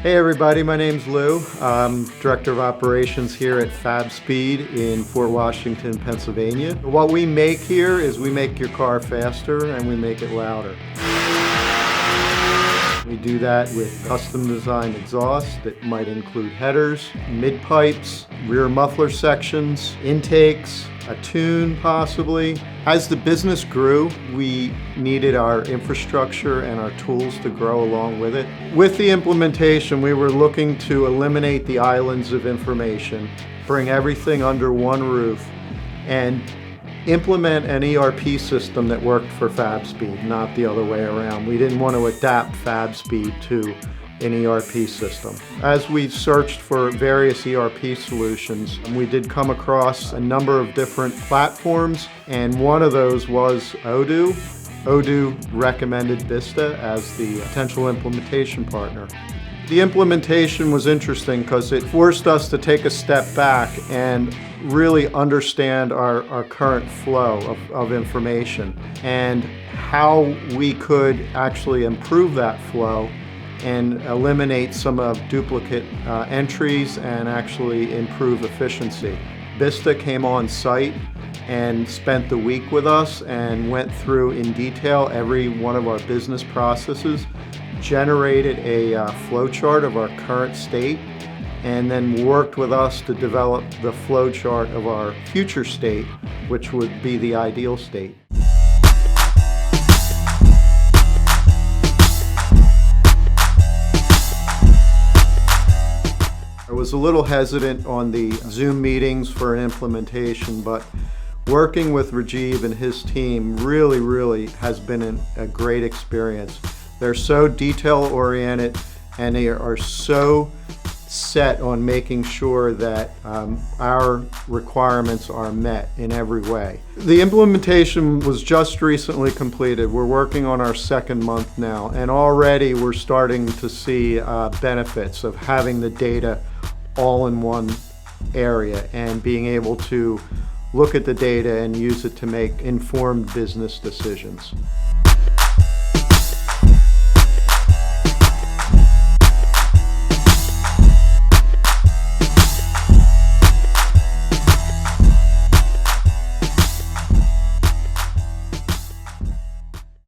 Hey everybody, my name's Lou. I'm Director of Operations here at Fabspeed in Fort Washington, Pennsylvania. What we make here is we make your car faster and we make it louder. We do that with custom designed exhaust that might include headers, mid-pipes, rear muffler sections, intakes, a tune possibly. As the business grew, we needed our infrastructure and our tools to grow along with it. With the implementation, we were looking to eliminate the islands of information, bring everything under one roof, and implement an ERP system that worked for Fabspeed, not the other way around. We didn't want to adapt Fabspeed to an ERP system. As we searched for various ERP solutions, we did come across a number of different platforms, and one of those was Odoo. Odoo recommended Vista as the potential implementation partner. The implementation was interesting because it forced us to take a step back and really understand our current flow of information and how we could actually improve that flow and eliminate some of duplicate entries and actually improve efficiency. Vista came on site and spent the week with us and went through in detail every one of our business processes, generated a flow chart of our current state, and then worked with us to develop the flow chart of our future state, which would be the ideal state. I was a little hesitant on the Zoom meetings for an implementation, but working with Rajiv and his team really has been a great experience. They're so detail-oriented and they are so set on making sure that our requirements are met in every way. The implementation was just recently completed. We're working on our second month now, and already we're starting to see benefits of having the data all in one area and being able to look at the data and use it to make informed business decisions.